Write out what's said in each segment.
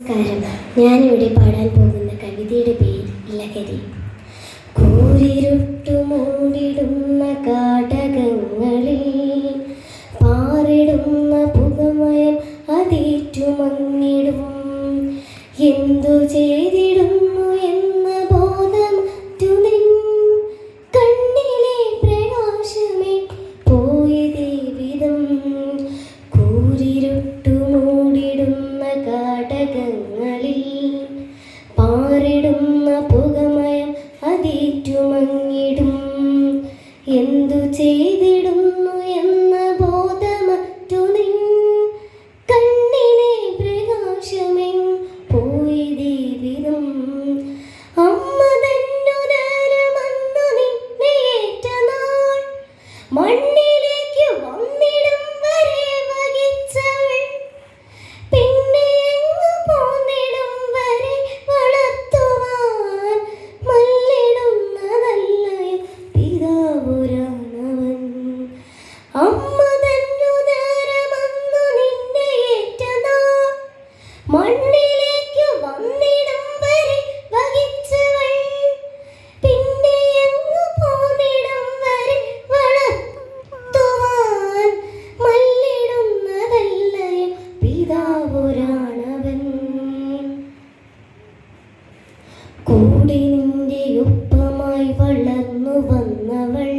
നമസ്കാരം. ഞാനിവിടെ പാടാൻ പോകുന്ന കവിതയുടെ പേര് ലഹരി. കൂരിരുട്ടു മൂടിടുന്ന കാടകങ്ങളിൽ പാറിടുന്ന പുകമയം അതേറ്റുമങ്ങിടും. എന്തു ചെയ്തിടുന്നു എന്ന ബോധമറ്റു നിൻ കണ്ണിലെ പ്രകാശമേ പോയതേ വിധം. കൂരിരുട്ടു മൂടിടുന്ന കാടകങ്ങളിൽ പാറിടുന്ന പുകമയം അതേറ്റുമങ്ങിടും. എന്തു ചെയ്തിടുന്നു എന്ന ബോധമറ്റു നിൻ കണ്ണിലെ പ്രകാശമേ പോയതേ വിധം. അമ്മ തന്നുദരമന്നു നിന്നെ ഏറ്റ നാൾ മണ്ണിലേക്ക് വന്നിടും വരെ വഹിച്ചവൾ. പിന്നെ എങ്ങു പോന്നിടും വരെ വളർത്തുവാൻ മല്ലിടുന്നതല്ലയോ പിതാവുരാണവൻ. അമ്മ തന്നുദരമന്നു നിന്നെ ഏറ്റ നാൾ മണ്ണിലേക്ക് വന്നിടും വരെ വഹിച്ചവൾ. പിന്നെ എങ്ങു പോന്നിടും വരെ വളർത്തുവാൻ മല്ലിടുന്നതല്ലയോ പിതാവുരാണവൻ. കൂടെ നിന്റെ ഒപ്പമായി വളർന്നു വന്നവൾ,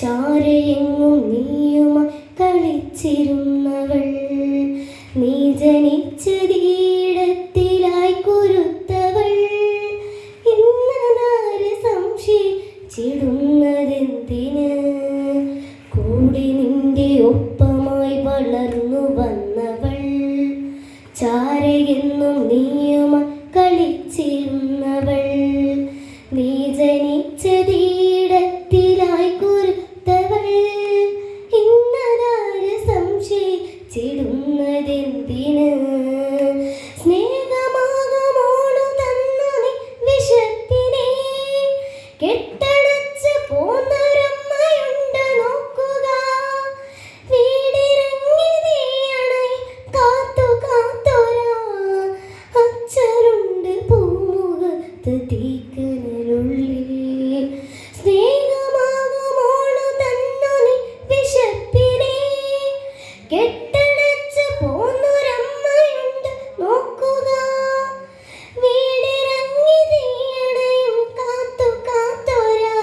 ചാരയെങ്ങും നീയുമായി കളിച്ചിരുന്നവൾ. നീ ജനിച്ചതീടത്തിലായി കുരുത്തവൾ. ഇന്നതാര് സംശയിച്ചിടുന്നതെന്തിന്? കൂടെ നിന്റെ ഒപ്പമായി വളർന്നു വന്നവൾ, ചാരയെന്നും നീയുമായി കളിച്ചിരുന്നവൾ. നീ ജനിച്ചതീടത്തിലായി കുരുത്തവൾ. ഇന്നതാര് സംശയിച്ചിടുന്നതെന്തിന്? സ്നേഹമാകുമോളു തന്നു നീ വിശപ്പിനെ കെട്ടടച്ച് പോന്നൊരമ്മയുണ്ട് നോക്കുക. വീടിറങ്ങി നീയണൈ കാത്തു കാത്തൊരാ അച്ഛനുണ്ട് പൂമുഖത്ത് തീക്കനലുള്ളിൽ. സ്നേഹമാകുമോളു തന്നു നീ വിശപ്പിനെ കെട്ടടച്ച് പോന്നൊരമ്മയുണ്ട് നോക്കുക. വീടിറങ്ങി നീയണയും കാത്തു കാത്തൊരാ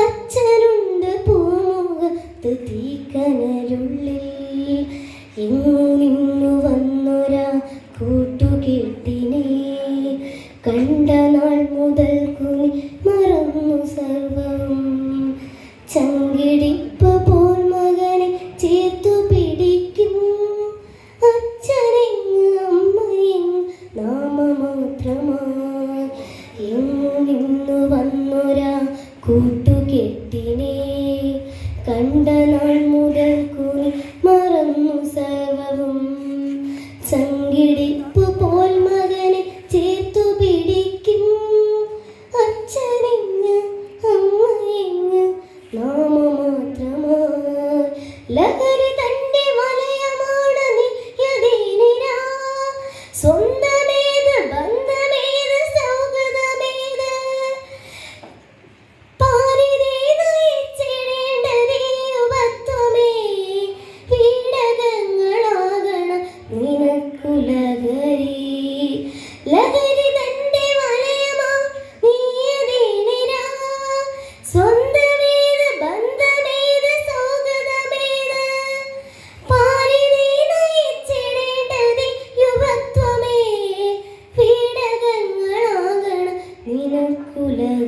അച്ഛനുണ്ട് പൂമുഖത്ത് തീക്കനലുള്ളിൽ. ഇങ്ങു നിന്നു വന്നൊരാ കൂട്ടുകെട്ടിനെ കണ്ട നാൾ മുതൽക്കു നീ മറന്നു സർവവും. ചങ്കിടിപ്പ് പോൽ മകനെ ചേർത്തു പിടിക്കും. അച്ഛനെങ്ങ് അമ്മയെങ്ങ് നാമമാത്രമായി. എങ്ങു നിന്നു വന്നൊരാ കൂട്ടുകെട്ടിനെ കണ്ട നാൾ മുതൽക്കു നീ മറന്നു സർവവും. ചങ്കിടിപ്പ് പോൽ മകനെ ചേർത്തു പിടിക്കും. അച്ഛനെങ്ങ് അമ്മയെങ്ങ് നാമമാത്രമായി. ലഹരി തന്റെ വലയമാണ് നീയതീനിരാ. സ്വന്തമേത് ബന്ധമേത് സൗഹൃദമേത് പാരിതേ നയിച്ചിടേണ്ടതേ യുവത്വമേ. പീഡകങ്ങളാകണം നിനക്കു ലഹരി. ലഹരി തന്റെ വലയമാണ് നീയതീനിരാ. സ്വന്തമേത് ബന്ധമേത് സൗഹൃദമേത് പാരിതേ നയിച്ചിടേണ്ടതേ യുവത്വമേ. പീഡകങ്ങളാകണം നിനക്കു ലഹരി.